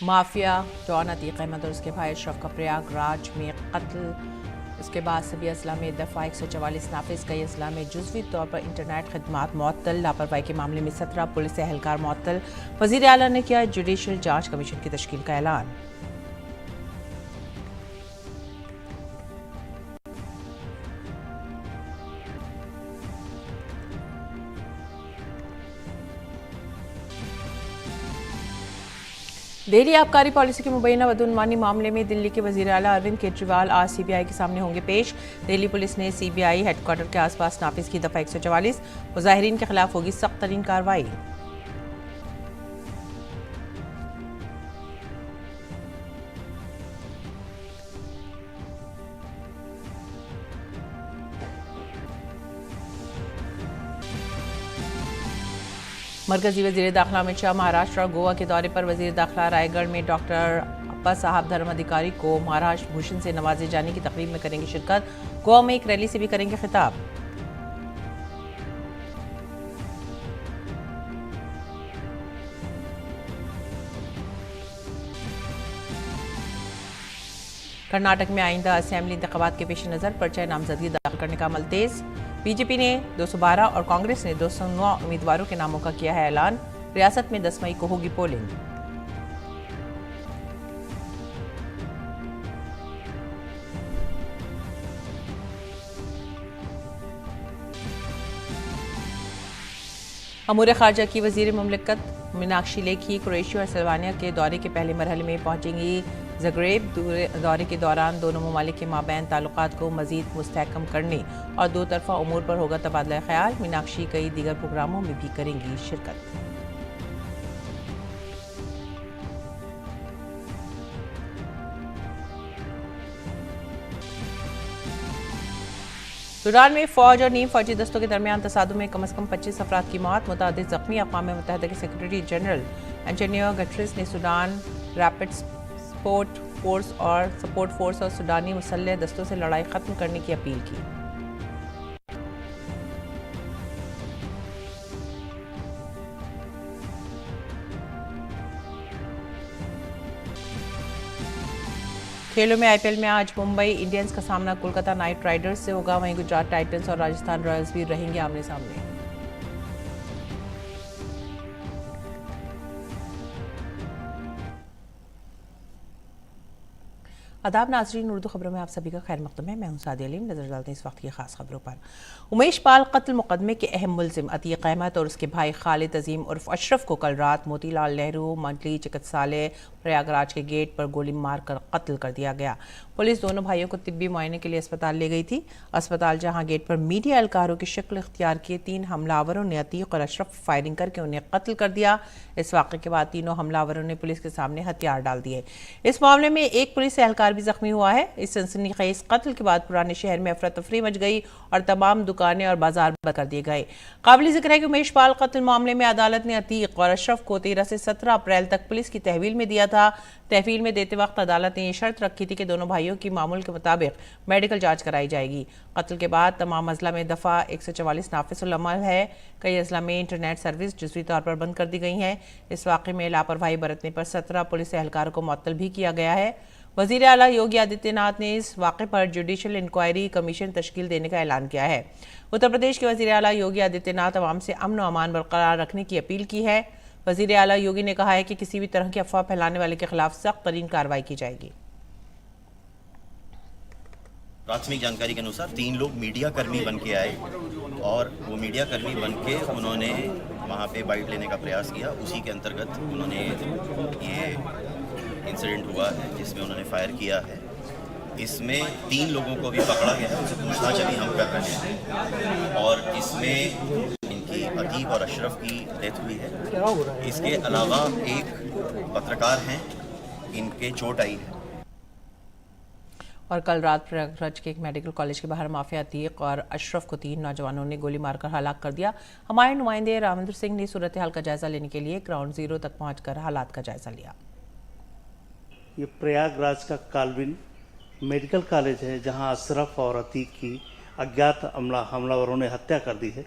Mafia don Atiq Ahmad और उसके भाई अशरफ का प्रयागराज में कत्ल। उसके बाद सभी अजला में दफ़ा 144 नाफिज, कई अजला में जुज़वी तौर पर इंटरनेट खदमात मुअत्तल। लापरवाही के मामले में 17 पुलिस एहलकार मुअत्तल। वज़ीर आला ने किया जुडिशल जांच कमीशन की तश्कील का ऐलान। देरी आबकारी पॉलिसी की मुबैना बदउनवानी मामले में दिल्ली के वज़ीर आला अरविंद केजरीवाल आज CBI के सामने होंगे पेश। दिल्ली पुलिस ने CBI हेडक्वार्टर के आसपास नाफिज की दफ़ा 144, मुजाहिरीन के खिलाफ होगी सख्त तरीन कार्रवाई। मरकजी वज़ीर दाखिला अमित शाह महाराष्ट्र और गोवा के दौरे पर। वज़ीर दाखिला रायगढ़ में डॉक्टर अप्पा साहब धर्म अधिकारी को महाराष्ट्र भूषण से नवाजे जाने की तकरीब में करेंगे शिरकत। गोवा में एक रैली से भी करेंगे खिताब। कर्नाटक में आइंदा असेंबली इंतखाबात के पेश नज़र पर्चा नामजदगी दाखिल करने का अमल तेज। बीजेपी ने 212 और कांग्रेस ने 209 उम्मीदवारों के नामों का किया है ऐलान। रियासत में 10 मई को होगी पोलिंग। अमूर खारजा की वजीर मुमलिकत मीनाक्षी लेखी क्रोएशिया और सल्वानिया के दौरे के पहले मरहले में पहुंचेंगी ज़ग्रेब। दौरे के दौरान दोनों ममालिक के माबैन ताल्लुकात को मज़ीद मुस्तहकम करने और दो तरफ़ा उमूर पर होगा तबादला ख्याल। मीनाक्षी कई दीगर प्रोग्रामों में भी करेंगी शिरकत। सूडान में फौज और नीम फौजी दस्तों के दरमियान तसादुम में कम से कम 25 अफराद की मौत, मुतअद्दिद जख्मी। अक़वाम मुत्तहिदा के सेक्रेटरी जनरल एंटोनियो गुटेरेस ने सूडान रैपिड सपोर्ट फोर्स और सूडानी मुसल्लह दस्तों से लड़ाई खत्म करने की अपील की। खेलों में IPL में आज मुंबई इंडियंस का सामना कोलकाता नाइट राइडर्स से होगा। वहीं गुजरात टाइटंस और राजस्थान रॉयल्स भी रहेंगे आमने सामने। आदाब नाजरीन, उर्दू खबरों में आप सभी का खैर मकदम है। मैं हूं सादी अलीम। नजर डालते हैं इस वक्त की खास खबरों पर। उमेश पाल कत्ल मुकदमे के अहम मुलजिम अतीक अहमद और उसके भाई खालिद अजीम उर्फ अशरफ को कल रात मोतीलाल नेहरू मंडली चिकित्सालय प्रयागराज के गेट पर गोली मारकर कत्ल कर दिया गया। पुलिस दोनों भाइयों को तिब्बी मुआयने के लिए अस्पताल ले गई थी। अस्पताल जहां गेट पर मीडिया एहलकारों की शक्ल इख्तियार किए 3 हमलावरों ने अतीक और अशरफ फायरिंग करके उन्हें कत्ल कर दिया। इस वाक़े के बाद तीनों हमलावरों ने पुलिस के सामने हथियार डाल दिए। इस मामले में एक पुलिस एहलकार भी जख्मी हुआ है। इस सनसनीखेज कत्ल के बाद पुराने शहर में अफरा तफरी मच गई और तमाम दुकानें और बाजार बंद कर दिए गए। काबिल जिक्र है कि उमेश पाल कत्ल मामले में अदालत ने अतीक और अशरफ को 13 से 17 अप्रैल तक पुलिस की तहवील में दिया था। तहवील में देते वक्त अदालत ने यह शर्त रखी थी कि दोनों भाइयों की मामूल के मुताबिक मेडिकल जांच कराई जाएगी। कत्ल के बाद तमाम अजला में दफ़ा 144 नाफिजुल अमल है। कई अजला में इंटरनेट सर्विस जुज़वी तौर पर बंद कर दी गई हैं। इस वाक़े में लापरवाही बरतने पर 17 पुलिस एहलकारों को मुअत्तल भी किया गया है। वज़ीर आला योगी आदित्यनाथ ने इस वाक़े पर जुडिशल इंक्वायरी कमीशन तश्कील देने का ऐलान किया है। उत्तर प्रदेश के वज़ीर आला योगी आदित्यनाथ अवाम से अमन व अमान बरकरार रखने की अपील की है। वज़ीर आला योगी ने कहा है कि किसी भी तरह की अफवाह फैलाने वाले के खिलाफ सख्त तरीन कार्रवाई की जाएगी। प्राथमिक जानकारी के अनुसार 3 लोग मीडिया कर्मी बन के आए और वो मीडिया कर्मी बन के उन्होंने वहाँ पे बाइट लेने का प्रयास किया। उसी के अंतर्गत उन्होंने ये इंसिडेंट हुआ है जिसमें उन्होंने फायर किया है। इसमें 3 लोगों को भी पकड़ा गया है, उनसे पूछताछ अभी हम कर रहे हैं और इसमें इनकी अतीक और अशरफ की डेथ हुई है। इसके अलावा एक पत्रकार हैं, इनके चोट आई है। और कल रात प्रयागराज के एक मेडिकल कॉलेज के बाहर माफिया अतीक और अशरफ को 3 नौजवानों ने गोली मारकर हलाक कर दिया। हमारे नुमाइंदे रामेंद्र सिंह ने सूरत हाल का जायजा लेने के लिए ग्राउंड जीरो तक पहुंचकर हालात का जायजा लिया। ये प्रयागराज का काल्विन मेडिकल कॉलेज है जहां अशरफ और अतीक की अज्ञात हमलावरों ने हत्या कर दी है।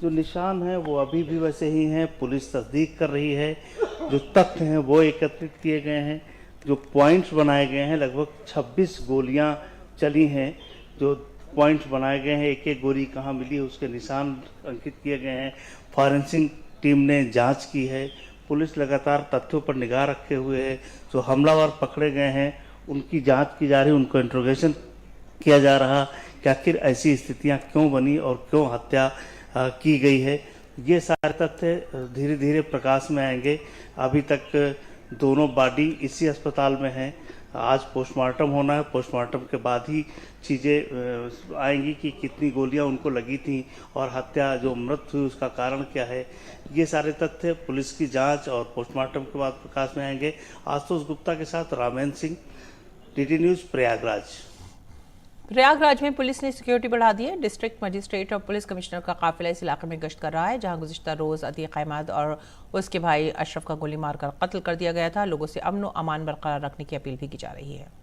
जो निशान हैं वो अभी भी वैसे ही हैं, पुलिस तस्दीक कर रही है। जो तथ्य हैं वो एकत्रित किए गए हैं, जो पॉइंट्स बनाए गए हैं, लगभग 26 गोलियां चली हैं। जो पॉइंट्स बनाए गए हैं, एक एक गोली कहाँ मिली उसके निशान अंकित किए गए हैं। फॉरेंसिक टीम ने जांच की है, पुलिस लगातार तथ्यों पर निगाह रखे हुए है। जो हमलावर पकड़े गए हैं उनकी जांच की जा रही, उनको इंट्रोगेशन किया जा रहा कि आखिर ऐसी स्थितियां क्यों बनी और क्यों हत्या की गई है। ये सारे तथ्य धीरे धीरे प्रकाश में आएंगे। अभी तक दोनों बॉडी इसी अस्पताल में हैं। आज पोस्टमार्टम होना है, पोस्टमार्टम के बाद ही चीज़ें आएंगी कि कितनी गोलियां उनको लगी थी और हत्या जो मृत्यु हुई उसका कारण क्या है। ये सारे तथ्य पुलिस की जांच और पोस्टमार्टम के बाद प्रकाश में आएंगे। आशुतोष गुप्ता के साथ रामेंद्र सिंह, टीटी न्यूज़, प्रयागराज। प्रयागराज में पुलिस ने सिक्योरिटी बढ़ा दी है। डिस्ट्रिक्ट मजिस्ट्रेट और पुलिस कमिश्नर का काफिला इस इलाके में गश्त कर रहा है, जहां गुज़िश्ता रोज अतीक अहमद और उसके भाई अशरफ का गोली मारकर कत्ल कर दिया गया था। लोगों से अमन व अमान बरकरार रखने की अपील भी की जा रही है।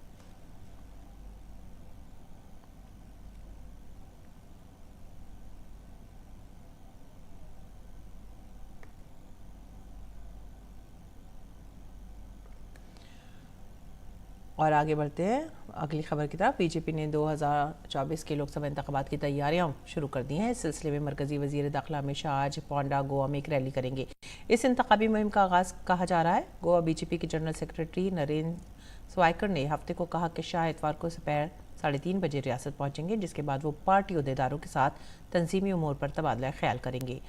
और आगे बढ़ते हैं अगली खबर की तरफ। बीजेपी ने 2024 के लोकसभा इंतखाबात की तैयारियां शुरू कर दी हैं। इस सिलसिले में मरकजी वजीर दाखिला अमित शाह आज पोंडा गोवा में एक रैली करेंगे। इस इंतखाबी मुहिम का आगाज कहा जा रहा है। गोवा बीजेपी के जनरल सेक्रेटरी नरेंद्र स्वाइकर ने हफ्ते को कहा कि शाह इतवार को दोपहर 3:30 बजे रियासत पहुंचेंगे, जिसके बाद वो पार्टी अहदेदारों के साथ तंजीमी उमूर पर तबादला ख्याल करेंगे।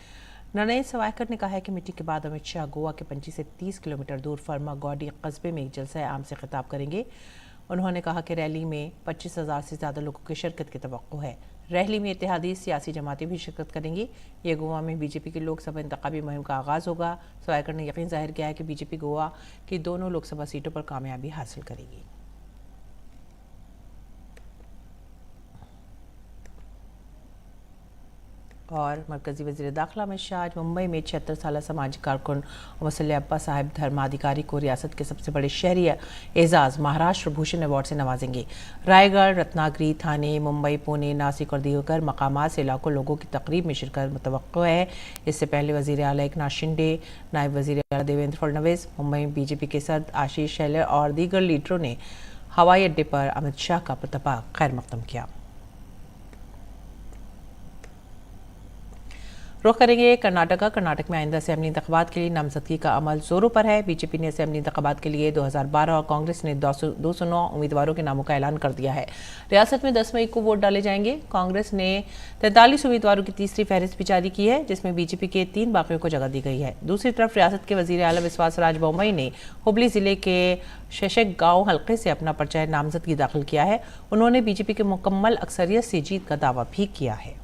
नरेंद्र स्वाइकर ने कहा है कि मीटिंग के बाद अमित शाह गोवा के 25 से 30 किलोमीटर दूर फर्मा गौडी कस्बे में एक जलसा आम से खिताब करेंगे। उन्होंने कहा कि रैली में 25,000 से ज़्यादा लोगों की शिरकत की तवक्को है। रैली में इत्तेहादी सियासी जमातें भी शिरकत करेंगी। ये गोवा में बीजेपी की लोकसभा इंतखाबी मुहिम का आगाज़ होगा। स्वाइकर ने यकीन जाहिर किया है कि बीजेपी गोवा की दोनों लोकसभा सीटों पर कामयाबी हासिल करेगी। और मरकजी वज़ीर दाखिला अमित शाह आज मुंबई में 76 साल सामाजिक कारकुन वसल्य अब्बा साहिब धर्माधिकारी को रियासत के सबसे बड़े शहरी एजाज़ महाराष्ट्र भूषण अवार्ड से नवाजेंगे। रायगढ़, रत्नागिरी, थाने, मुंबई, पुणे, नासिक और दीगर मकामात से लाखों लोगों की तकरीब में शिरकत मुतवक्को है। इससे पहले वज़ीर आला एकनाथ शिंदे, नायब वज़ीर आला देवेंद्र फडणवीस, मुंबई में बीजेपी के सदर आशीष शेलर और दीगर लीडरों ने हवाई अड्डे पर अमित शाह का पतपा खैर मकदम किया। रुख करेंगे कर्नाटक में आइंदा असेंबली इंतखाबात के लिए नामजदगी का अमल जोरों पर है। बीजेपी ने असेंबली इंतखाबात के लिए 2012 और कांग्रेस ने 209 उम्मीदवारों के नामों का ऐलान कर दिया है। रियासत में 10 मई को वोट डाले जाएंगे। कांग्रेस ने 43 उम्मीदवारों की तीसरी फहरिस्त भी जारी की है, जिसमें बीजेपी के 3 बाकियों को जगह दी गई है। दूसरी तरफ रियासत के वजीर आला विश्वास राज बोम्मई ने हुबली जिले के शशक गांव हल्के से अपना पर्चा नामजदगी दाखिल किया है। उन्होंने बीजेपी के मुकम्मल अक्सरियत से जीत का दावा भी किया है।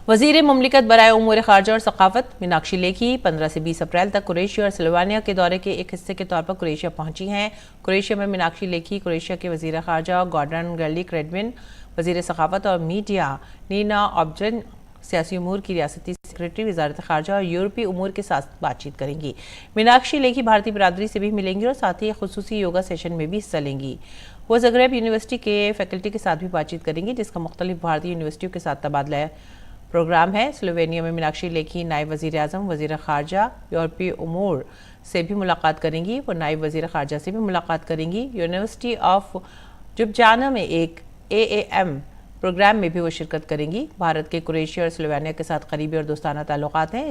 वजीर मुमलिकत बराए उमूर खारजा और सकाफत मीनाक्षी लेखी 15 से 20 अप्रैल तक क्रोएशिया और स्लोवानिया के दौरे के एक हिस्से के तौर पर क्रोएशिया पहुंची हैं। क्रोएशिया में मीनाक्षी लेखी क्रोएशिया के वजीर खारजा गॉर्डन गर्लिक रेडविन, वजीर सकाफत और मीडिया नीना ऑब्जन, सियासी उमूर की रियासती सेक्रेटरी, वजारत खारजा और यूरोपीय उमूर के साथ बातचीत करेंगी। मीनाक्षी लेखी भारतीय बरादरी से भी मिलेंगी और साथ ही खुसूसी योगा सेशन में भी हिस्सा लेंगी। वो ज़ग्रेब यूनिवर्सिटी के फैकल्टी के साथ भी बातचीत करेंगी, जिसका मुख्तलिफ भारतीय यूनिवर्सिटियों के साथ तबादला प्रोग्राम है। स्लोवेनिया में मीनाक्षी लेखी नायब वज़ीर आज़म, वज़ीर ख़ारजा, यूरोपीय उमूर से भी मुलाकात करेंगी। वो नायब वज़ीर ख़ारजा से भी मुलाकात करेंगी। यूनिवर्सिटी ऑफ जुब्जाना में एक AAM प्रोग्राम में भी वो शिरकत करेंगी। भारत के क्रोएशिया और स्लोवेनिया के साथ करीबी और दोस्ताना ताल्लुकात हैं।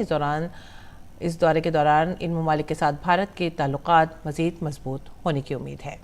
इस दौरे के दौरान इन ममालिक के साथ भारत के ताल्लुकात मज़ीद मजबूत होने की उम्मीद है।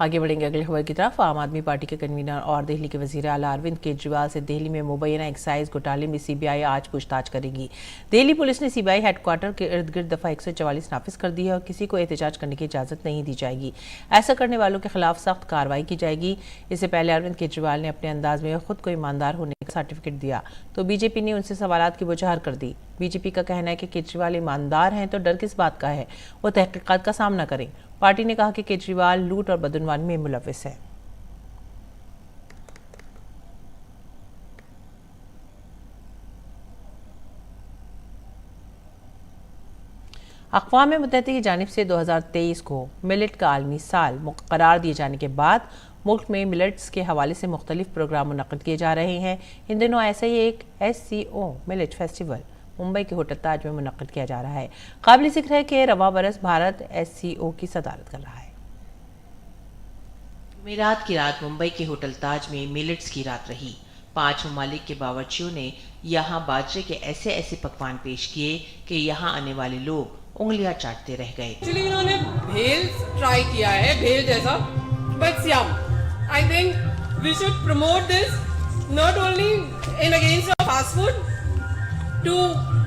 आगे बढ़ेंगे अगली खबर की तरफ। आम आदमी पार्टी के कन्वीनर और दिल्ली के वज़ीर आला अरविंद केजरीवाल से दिल्ली में मुबैना एक्साइज घोटाले में CBI आज पूछताछ करेगी। दिल्ली पुलिस ने CBI हेडक्वार्टर के इर्द गिर्द दफ़ा 144 नाफिज कर दी है और किसी को एहतजाज करने की इजाज़त नहीं दी जाएगी। ऐसा करने वालों के खिलाफ सख्त कार्रवाई की जाएगी। इससे पहले अरविंद केजरीवाल ने अपने अंदाज में खुद को ईमानदार होने का सर्टिफिकेट दिया तो बीजेपी ने उनसे सवालात की बुझार कर दी। बीजेपी का कहना है कि केजरीवाल ईमानदार हैं तो डर किस बात का है, वो तहकीकात का सामना करें। पार्टी ने कहा कि केजरीवाल लूट और बदनवानी में मुलव्विस है। अक़वाम मुत्तहिदा की जानिब से 2023 को मिलेट का आलमी साल करार दिए जाने के बाद मुल्क में मिलेट्स के हवाले से मुख्तलिफ प्रोग्राम मुनक़्क़िद किए जा रहे हैं। इन दिनों ऐसा ही एक SCO मिलेट फेस्टिवल मुंबई के होटल ताज में मुनक़्क़िद किया जा रहा है। काबिल ज़िक्र है कि रवा बरस भारत SCO की सदारत कर रहा है। जुमेरात की रात मुंबई के होटल ताज में मिलेट्स की रात रही। 5 ममालिक के बावर्चियों ने यहाँ बाजरे के ऐसे ऐसे पकवान पेश किए कि यहाँ आने वाले लोग उंगलियां चाटते रह गए। एक्चुअली इन्होंने भेल ट्राई किया है, भेल जैसा, but um I think we should promote this not only in against of fast food to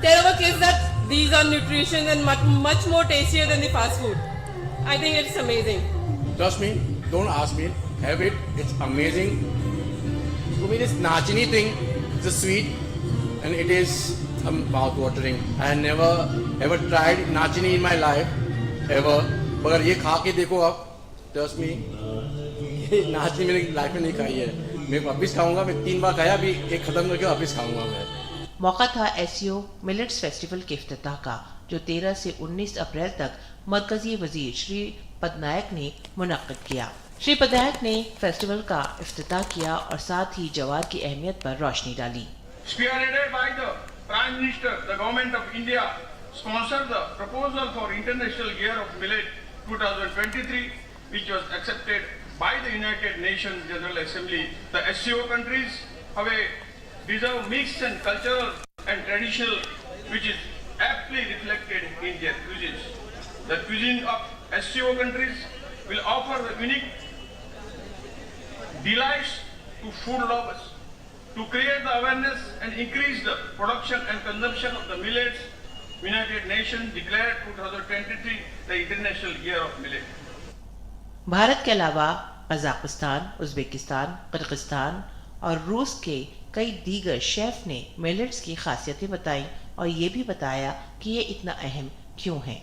tell our kids that these are nutritious and much more tastier than the fast food. I think it's amazing. Trust me, don't ask me, have it, it's amazing. To me this nachini thing, it's a sweet and it is mouth-watering. I never ever tried nachini in my life, ever. मगर ये खा के देखो आप, trust me, ये nachini मैंने life में नहीं खाई है। मैं वापस खाऊंगा, मैं 3 बार खाया, अभी एक खत्म करके वापस खाऊंगा मैं। मौका था SCO मिलेट्स फेस्टिवल के इफ्तिताह का, जो 13 से 19 अप्रैल तक मरकजी वजीर श्री पदनायक ने मुनक़्क़िद किया। श्री पदनायक ने फेस्टिवल का इफ्तिताह किया और साथ ही जवार की अहमियत पर रोशनी डाली। Spearheaded by the Prime Minister, the Government of India sponsored the proposal for International Year of Millet 2023, which was accepted by the United Nations General Assembly. The SCO countries have a deserve mixed and cultural and traditional, which is aptly reflected in their cuisines. The cuisine of SCO countries will offer the unique delights to food lovers. To create the awareness and increase the production and consumption of the millets, United Nations declared 2023 the International Year of Millet. Bharat के अलावा Kazakhstan, Uzbekistan, Kyrgyzstan और रूस के कई दीगर chef ने millets की खासियतें बताई और ये भी बताया कि ये इतना अहम क्यों है।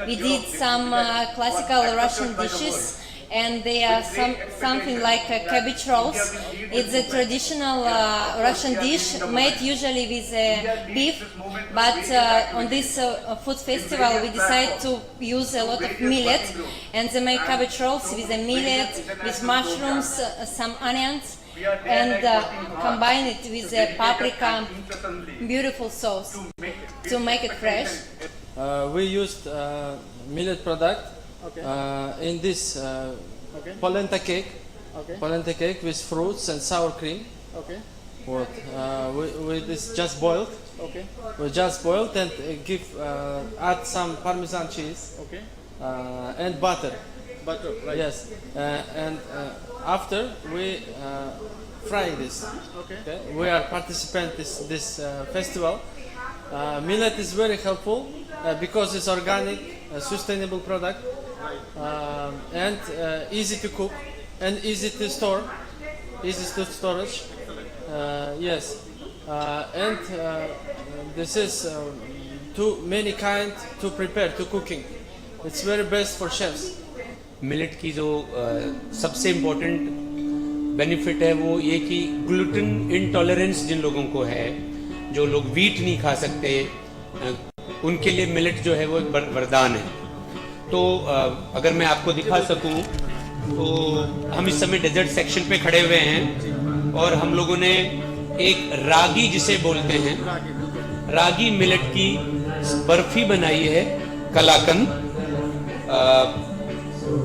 We did some classical Russian dishes, and they are something like cabbage rolls. It's a traditional Russian dish made usually with beef, but on this food festival we decided to use a lot of millet, and they make cabbage rolls with the millet, with mushrooms, some onions, and combine it with the paprika, beautiful sauce to make it fresh. We used millet product in this polenta cake. Polenta cake with fruits and sour cream. What? We this just boiled. We just boiled and add some Parmesan cheese. And butter. Right. Yes. And after we fry this. Okay. We are participants this festival. Millet is very helpful because it's organic, sustainable product, and easy to cook and easy to store, easy to storage. Yes, and this is too many kind to prepare to cooking. It's very best for chefs. Millet की जो सबसे important benefit है वो ये कि gluten intolerance जिन लोगों को है, जो लोग वीट नहीं खा सकते, उनके लिए मिलेट जो है वो एक वरदान है। तो अगर मैं आपको दिखा सकूं तो हम इस समय डेजर्ट सेक्शन पे खड़े हुए हैं और हम लोगों ने एक रागी जिसे बोलते हैं, रागी मिलेट की बर्फी बनाई है, कलाकंद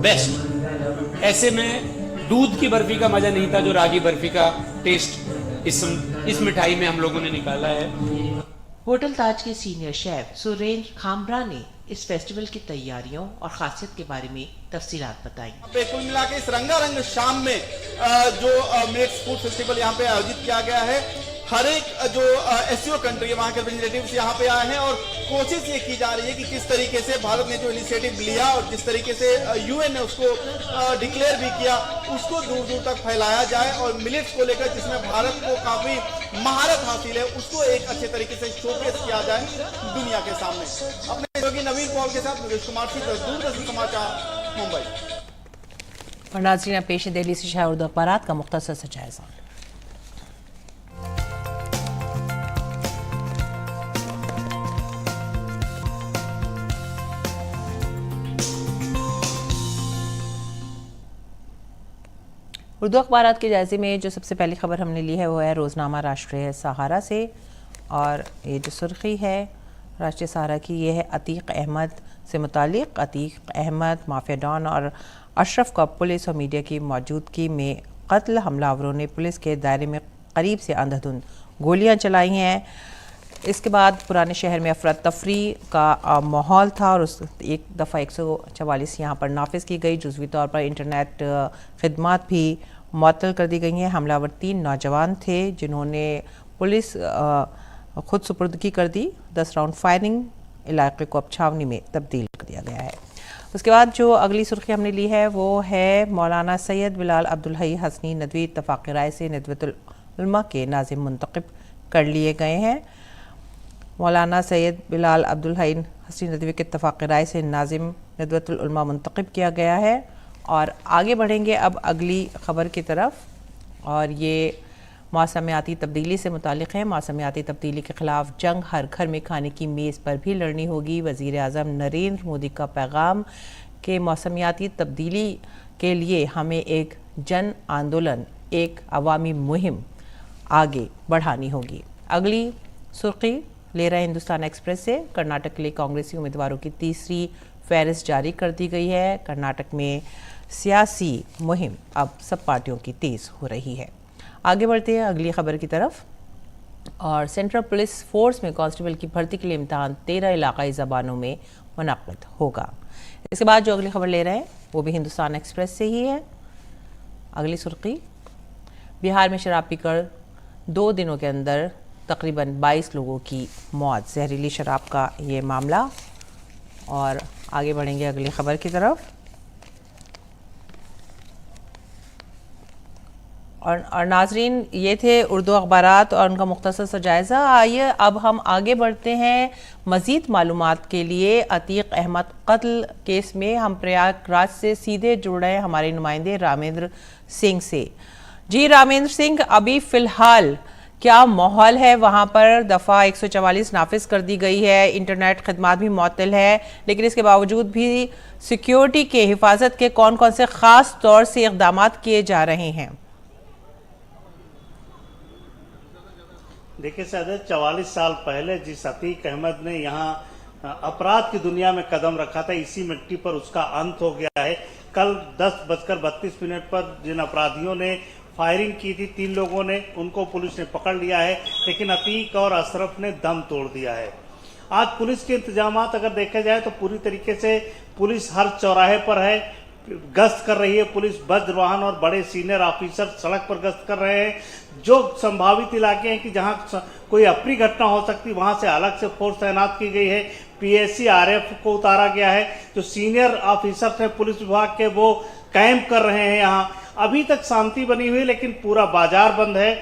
बेस्ट। ऐसे में दूध की बर्फी का मजा नहीं था जो रागी बर्फी का टेस्ट इस मिठाई में हम लोगों ने निकाला है। होटल ताज के सीनियर शेफ सुरेंद्र खामरा ने इस फेस्टिवल की तैयारियों और खासियत के बारे में तफसीलात बताई। कुल मिला के इस रंगारंग शाम में जो मिलेट्स फूड फेस्टिवल यहाँ पे आयोजित किया गया है, हर एक जो SCO कंट्री है वहाँ के रिप्रेजेंटेटिव्स यहाँ पे आए हैं और कोशिश ये की जा रही है कि किस तरीके से भारत ने जो इनिशिएटिव लिया और जिस तरीके से UN ने उसको डिक्लेयर भी किया, उसको दूर दूर तक फैलाया जाए और मिलेट्स को लेकर जिसमें भारत को काफी महारत हासिल है उसको एक अच्छे तरीके से शोकेस किया जाए दुनिया के सामने। अपने योगी नवीन पॉल के साथ नीरज कुमार सिंह, दूरदर्शन समाचार, मुंबई। और नाज़रीन पेश दिल्ली से शाह उर्दू अखबारात का मुख्तसर सा जायजा। उर्दू अखबारात के जायजे में जो सबसे पहली खबर हमने ली है वो है रोज़नामा राष्ट्रीय सहारा से, और ये जो सुर्खी है राष्ट्रीय सहारा की ये है अतीक अहमद से मुतालिक। अतीक अहमद माफिया डॉन और अशरफ का पुलिस और मीडिया की मौजूदगी में कत्ल। हमलावरों ने पुलिस के दायरे में करीब से अंधाधुंध गोलियां चलाई हैं। इसके बाद पुराने शहर में अफरा तफरी का माहौल था और उस एक दफ़ा 144 यहाँ पर नाफिज की गई। जुज़वी तौर पर इंटरनेट खिदमात भी मुअत्तल कर दी गई हैं। हमलावर 3 नौजवान थे जिन्होंने पुलिस खुद सुपुर्दगी कर दी। 10 राउंड फायरिंग, इलाके को अब छावनी में तब्दील कर दिया गया है। उसके बाद जो अगली सुर्खी हमने ली है वो है मौलाना सैयद बिलाल अब्दुल हई हसनी नदवी इत्तफाक राय से नदवतुल उलमा के नाज़िम मुंतखब कर लिए गए हैं। मौलाना सैयद बिलाल अब्दुल हई हसनी नदवी के इत्तफाक राय से नाज़िम नदवतुल उलमा मुंतखब किया गया है। और आगे बढ़ेंगे अब अगली ख़बर की तरफ, और ये मौसमियाती तब्दीली से मुतालिक है। मौसमियाती तब्दीली के ख़िलाफ़ जंग हर घर में खाने की मेज़ पर भी लड़नी होगी। वज़ीर आज़म नरेंद्र मोदी का पैगाम कि मौसमियाती तब्दीली के लिए हमें एक जन आंदोलन, एक अवामी मुहिम आगे बढ़ानी होगी। अगली सुर्खी ले रहे हिंदुस्तान एक्सप्रेस से। कर्नाटक के लिए कांग्रेसी उम्मीदवारों की तीसरी फहरिस्त जारी कर दी गई है। कर्नाटक में सियासी मुहिम अब सब पार्टियों की तेज़ हो रही है। आगे बढ़ते हैं अगली खबर की तरफ, और सेंट्रल पुलिस फोर्स में कांस्टेबल की भर्ती के लिए इम्तहान 13 इलाकाई ज़बानों में मुनक़्क़िद होगा। इसके बाद जो अगली खबर ले रहे हैं वो भी हिंदुस्तान एक्सप्रेस से ही है। अगली सुर्खी, बिहार में शराब पीकर 2 दिनों के अंदर तकरीबन 22 लोगों की मौत, जहरीली शराब का ये मामला। और आगे बढ़ेंगे अगली खबर की तरफ, और नाजरीन ये थे उर्दू अखबारात और उनका मुख्तसर सा जायज़ा। आइए अब हम आगे बढ़ते हैं मज़ीद मालूमात के लिए। अतीक अहमद कत्ल केस में हम प्रयागराज से सीधे जुड़ रहे हैं हमारे नुमाइंदे रामेंद्र सिंह से। जी रामेंद्र सिंह, अभी फ़िलहाल क्या माहौल है वहाँ पर? दफ़ा 144 नाफिज कर दी गई है, इंटरनेट खदमात भी मुअत्तल है, लेकिन इसके बावजूद भी सिक्योरिटी के हिफाजत के कौन कौन से ख़ास तौर से इक़दाम किए जा रहे हैं? देखिए साहब, 44 साल पहले जिस अतीक अहमद ने यहाँ अपराध की दुनिया में कदम रखा था, इसी मिट्टी पर उसका अंत हो गया है। कल 10:32 पर जिन अपराधियों ने फायरिंग की थी 3 लोगों ने, उनको पुलिस ने पकड़ लिया है, लेकिन अतीक और अशरफ ने दम तोड़ दिया है। आज पुलिस के इंतजामात अगर देखा जाए तो पूरी तरीके से पुलिस हर चौराहे पर है, गश्त कर रही है। पुलिस वज्र वाहन और बड़े सीनियर ऑफिसर सड़क पर गश्त कर रहे हैं। जो संभावित इलाके हैं कि जहां कोई अप्रिय घटना हो सकती, वहां से अलग से फोर्स तैनात की गई है। पीएससी आरएफ को उतारा गया है। जो सीनियर ऑफिसर थे पुलिस विभाग के, वो कैंप कर रहे हैं। यहाँ अभी तक शांति बनी हुई, लेकिन पूरा बाजार बंद है।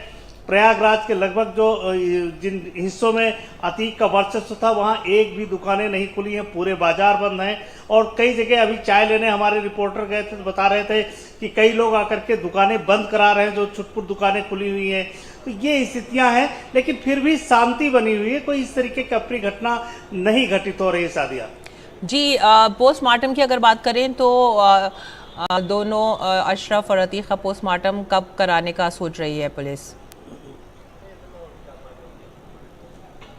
प्रयागराज के लगभग जो जिन हिस्सों में अतीक का वर्चस्व था, वहाँ एक भी दुकानें नहीं खुली हैं, पूरे बाजार बंद हैं। और कई जगह अभी चाय लेने हमारे रिपोर्टर गए थे तो बता रहे थे कि कई लोग आकर के दुकानें बंद करा रहे हैं, जो छुटपुट दुकानें खुली हुई हैं। तो ये स्थितियां हैं, लेकिन फिर भी शांति बनी हुई है। कोई इस तरीके की अप्रिय घटना नहीं घटित हो रही है। सादिया जी, पोस्टमार्टम की अगर बात करें तो दोनों अशरफ और अतीक का पोस्टमार्टम कब कराने का सोच रही है पुलिस?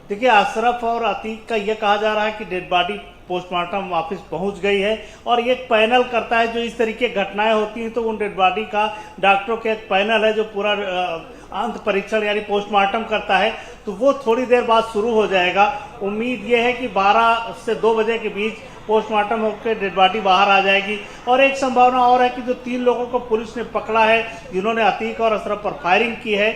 देखिए, अशरफ और अतीक का यह कहा जा रहा है कि डेड बॉडी पोस्टमार्टम ऑफिस पहुंच गई है, और ये पैनल करता है। जो इस तरीके घटनाएं होती हैं तो उन डेड बॉडी का डॉक्टरों के एक पैनल है जो पूरा अंत परीक्षण यानी पोस्टमार्टम करता है। तो वो थोड़ी देर बाद शुरू हो जाएगा। उम्मीद ये है कि 12 से 2 बजे के बीच पोस्टमार्टम होकर डेड बॉडी बाहर आ जाएगी। और एक संभावना और है कि जो 3 लोगों को पुलिस ने पकड़ा है जिन्होंने अतीक और अशरफ पर फायरिंग की है,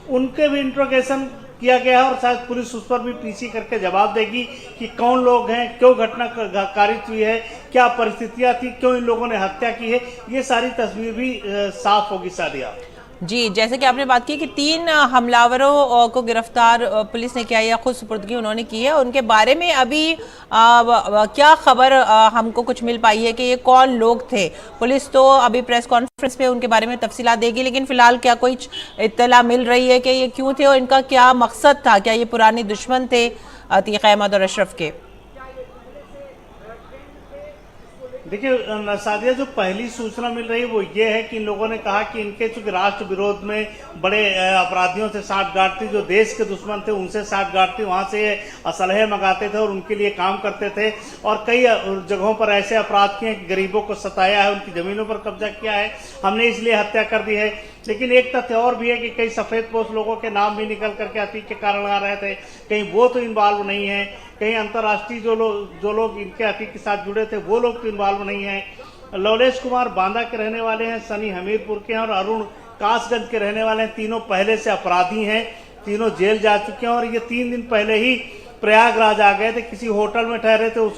उनके भी इंट्रोगेशन किया गया है, और शायद पुलिस उस पर भी पीसी करके जवाब देगी कि कौन लोग हैं, क्यों घटना कारित हुई है, क्या परिस्थितियां थी, क्यों इन लोगों ने हत्या की है। ये सारी तस्वीर भी साफ होगी। सादिया जी, जैसे कि आपने बात की कि 3 हमलावरों को गिरफ्तार पुलिस ने किया या खुद सुपुर्दगी उन्होंने की है, उनके बारे में अभी क्या खबर हमको कुछ मिल पाई है कि ये कौन लोग थे? पुलिस तो अभी प्रेस कॉन्फ्रेंस में उनके बारे में तफसीलात देगी, लेकिन फिलहाल क्या कोई इत्तला मिल रही है कि ये क्यों थे और इनका क्या मकसद था? क्या ये पुराने दुश्मन थे अतीक अहमद और अशरफ के? देखिए सादिया, जो पहली सूचना मिल रही है वो ये है कि इन लोगों ने कहा कि इनके चूंकि राष्ट्र विरोध में बड़े अपराधियों से साठगांठ थी, जो देश के दुश्मन थे उनसे साठगांठ थी, वहाँ से असलहे मंगाते थे और उनके लिए काम करते थे और कई जगहों पर ऐसे अपराध किए कि गरीबों को सताया है, उनकी ज़मीनों पर कब्जा किया है, हमने इसलिए हत्या कर दी है। लेकिन एक तथ्य और भी है कि कई सफ़ेद पोस्ट लोगों के नाम भी निकल करके अतीक के कारण आ रहे थे, कहीं वो तो इन्वॉल्व नहीं है, कहीं अंतर्राष्ट्रीय जो लोग इनके अतीक के साथ जुड़े थे वो लोग तो इन्वॉल्व नहीं है। लवलेश कुमार बांदा के रहने वाले हैं, सनी हमीरपुर के हैं और अरुण कासगंज के रहने वाले हैं। तीनों पहले से अपराधी हैं, तीनों जेल जा चुके हैं और ये 3 दिन पहले ही प्रयागराज आ गए थे, किसी होटल में ठहरे थे,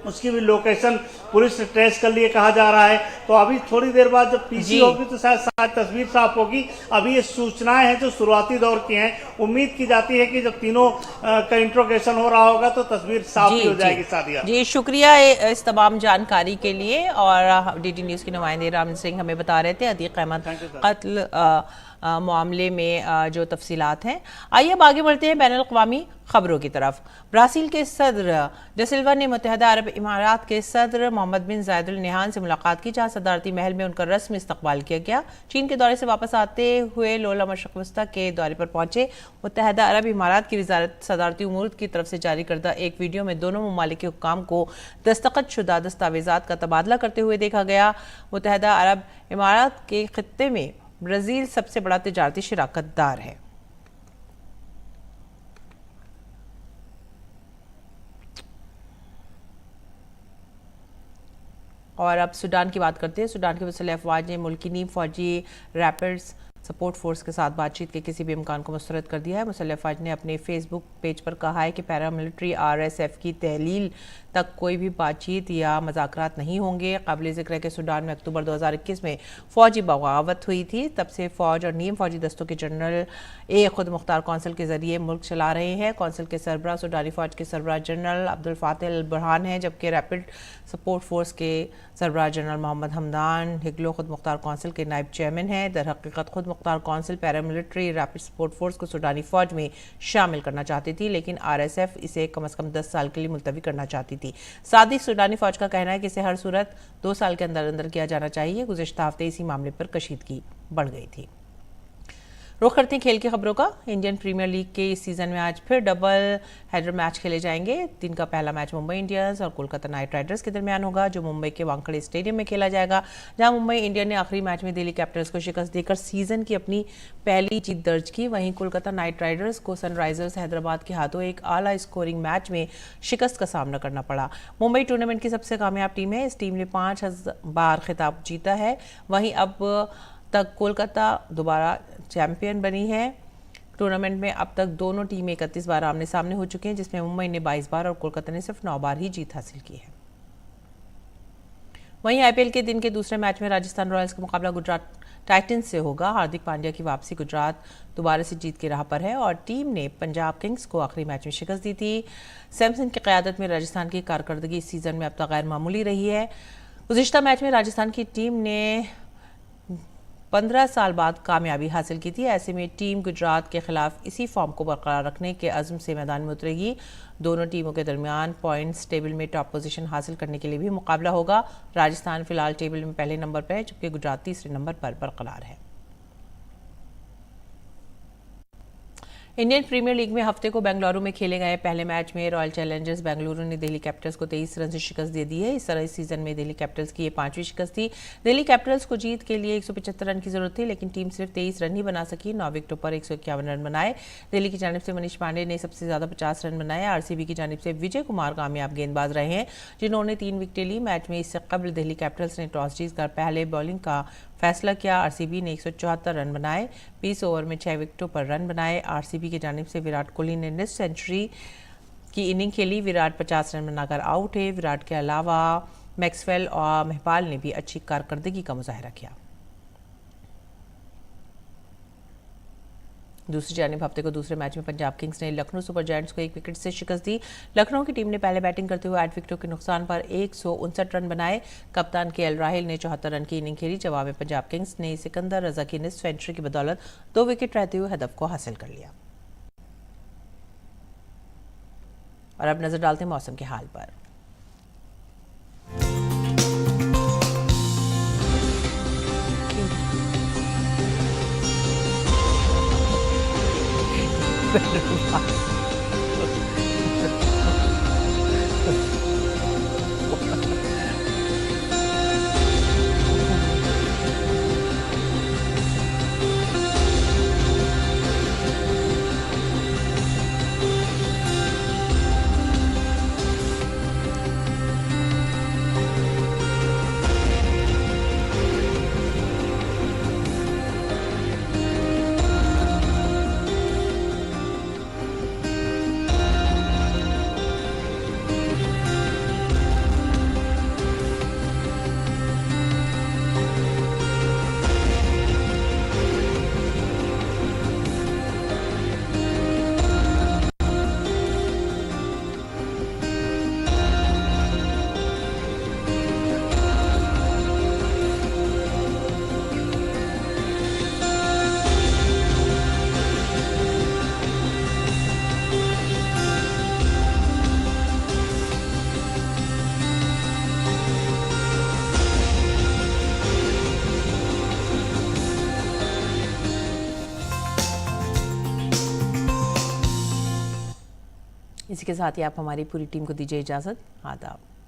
उसकी भी लोकेशन पुलिस ने ट्रेस कर लिए कहा जा रहा है। तो अभी थोड़ी देर बाद जब पीसी होगी तो शायद तस्वीर साफ होगी। अभी ये सूचनाएं हैं जो शुरुआती दौर की हैं, उम्मीद की जाती है कि जब तीनों का इंट्रोगेशन हो रहा होगा तो तस्वीर साफ हो जाएगी। सादिया जी, शुक्रिया इस तमाम जानकारी के लिए। और डीडी न्यूज़ के नुमाइंदे राम सिंह हमें बता रहे थे अतीक अहमद कत्ल मामले में जो तफसीलात हैं। आइए अब आगे बढ़ते हैं बैनुल अक़वामी खबरों की तरफ। ब्राज़ील के सदर डिसिल्वा ने मुत्तहदा अरब इमारात के सदर मोहम्मद बिन ज़ायद अल नहयान से मुलाकात की, जहाँ सदारती महल में उनका रस्मी इस्तकबाल किया गया। चीन के दौरे से वापस आते हुए लोला मशरक़ वस्ता के दौरे पर पहुंचे मुत्तहदा अरब इमारात की वज़ारत सदारती उमूर की तरफ से जारी करदा एक वीडियो में दोनों ममालिक के हुक्काम को दस्तखत शुदा दस्तावेज़ात का तबादला करते हुए देखा गया। मुत्तहदा अरब इमारात के खित्ते में ब्राज़ील सबसे बड़ा तिजारती शराकतदार है। और अब सूडान की बात करते हैं। सूडान के वज़ीर अफ़वाज ने मुल्क की नीम फौजी रैपिड्स सपोर्ट फोर्स के साथ बातचीत के किसी भी इम्कान को मुस्तरद कर दिया है। वज़ीर अफ़वाज ने अपने फेसबुक पेज पर कहा है कि पैरामिलिट्री RSF की तहलील तक कोई भी बातचीत या मज़ाकरात नहीं होंगे। काबिल ज़िक्र है कि सूडान में अक्टूबर 2021 में फ़ौजी बगावत हुई थी। तब से फ़ौज और नीम फ़ौजी दस्तों के जनरल खुद मुख्तार कौंसिल के ज़रिए मुल्क चला रहे हैं। कौंसिल के सरबराह सूडानी फ़ौज के सरबराह जनरल अब्दुल फातिह अल बुरहान हैं, जबकि रैपिड सपोर्ट फोर्स के सरबराह जनरल मोहम्मद हमदान हिगलो खुद मुख्तार कौंसिल के नायब चेयरमैन हैं। दर हकीकत खुद Mukhtar council paramilitary rapid support force को सूडानी फ़ौज में शामिल करना चाहती थी, लेकिन RSF इसे कम से कम 10 साल के लिए मुलतवी करना चाहती थी। साथ ही सूडानी फ़ौज का कहना है कि इसे हर सूरत 2 साल के अंदर अंदर किया जाना चाहिए। गुज़िश्ता हफ्ते इसी मामले पर कशीदगी बढ़ गई थी। रुख करते हैं खेल की खबरों का। इंडियन प्रीमियर लीग के इस सीज़न में आज फिर डबल हेडर मैच खेले जाएंगे। दिन का पहला मैच मुंबई इंडियंस और कोलकाता नाइट राइडर्स के दरमियान होगा, जो मुंबई के वानखेड़े स्टेडियम में खेला जाएगा, जहां मुंबई इंडियन ने आखिरी मैच में दिल्ली कैपिटल्स को शिकस्त देकर सीज़न की अपनी पहली जीत दर्ज की। वहीं कोलकाता नाइट राइडर्स को सनराइजर्स हैदराबाद के हाथों एक आला स्कोरिंग मैच में शिकस्त का सामना करना पड़ा। मुंबई टूर्नामेंट की सबसे कामयाब टीम है। इस टीम ने 5 बार खिताब जीता है। वहीं अब तक कोलकाता दोबारा चैंपियन बनी है। टूर्नामेंट में अब तक दोनों टीमें 31 बार आमने सामने हो चुके हैं, जिसमें मुंबई ने 22 बार और कोलकाता ने सिर्फ 9 बार ही जीत हासिल की है। वहीं IPL के दिन के दूसरे मैच में राजस्थान रॉयल्स का मुकाबला गुजरात टाइटंस से होगा। हार्दिक पांड्या की वापसी गुजरात दोबारा से जीत की राह पर है और टीम ने पंजाब किंग्स को आखिरी मैच में शिकस्त दी थी। सैमसन की क़यादत में राजस्थान की कारकर्दगी इस सीज़न में अब तक गैर मामूली रही है। गुज़िश्ता मैच में राजस्थान की टीम ने 15 साल बाद कामयाबी हासिल की थी। ऐसे में टीम गुजरात के खिलाफ इसी फॉर्म को बरकरार रखने के अज़्म से मैदान में उतरेगी। दोनों टीमों के दरमियान पॉइंट्स टेबल में टॉप पोजीशन हासिल करने के लिए भी मुकाबला होगा। राजस्थान फिलहाल टेबल में पहले नंबर पर है, जबकि गुजरात तीसरे नंबर पर बरकरार है। इंडियन प्रीमियर लीग में हफ्ते को बेंगलुरु में खेले गए पहले मैच में रॉयल चैलेंजर्स बेंगलुरु ने दिल्ली कैपिटल्स को 23 रन से शिकस्त दे दी है। इस तरह इस सीजन में दिल्ली कैपिटल्स की ये 5वीं शिकस्त थी। दिल्ली कैपिटल्स को जीत के लिए 175 रन की जरूरत थी, लेकिन टीम सिर्फ 23 रन ही बना सकी। 9 विकेटों पर 151 रन बनाए। दिल्ली की जानिब से मनीष पांडे ने सबसे ज्यादा 50 रन बनाए। RCB की जानिब से विजय कुमार कामयाब गेंदबाज रहे हैं, जिन्होंने 3 विकेटें ली। मैच में इससे कबल दिल्ली कैपिटल्स ने टॉस जीतकर पहले बॉलिंग का फैसला किया। RCB ने 174 रन बनाए। 20 ओवर में 6 विकेटों पर रन बनाए। RCB की जानिब से विराट कोहली ने निस्फ सेंचुरी की इनिंग खेली। विराट 50 रन बनाकर आउट है। विराट के अलावा मैक्सवेल और महपाल ने भी अच्छी कारकर्दगी का मुजाहरा किया। दूसरी जानिब हफ्ते को दूसरे मैच में पंजाब किंग्स ने लखनऊ सुपर जायंट्स को 1 विकेट से शिकस्त दी। लखनऊ की टीम ने पहले बैटिंग करते हुए 8 विकेटों के नुकसान पर 159 रन बनाए। कप्तान KL राहिल ने 74 रन की इनिंग खेली। जवाब में पंजाब किंग्स ने सिकंदर रजा की निस्फ सेंचुरी की बदौलत 2 विकेट रहते हुए हदफ को हासिल कर लिया। और अब नजर डालते हैं मौसम के हाल पर। इसी के साथ ही आप हमारी पूरी टीम को दीजिए इजाज़त। आदाब।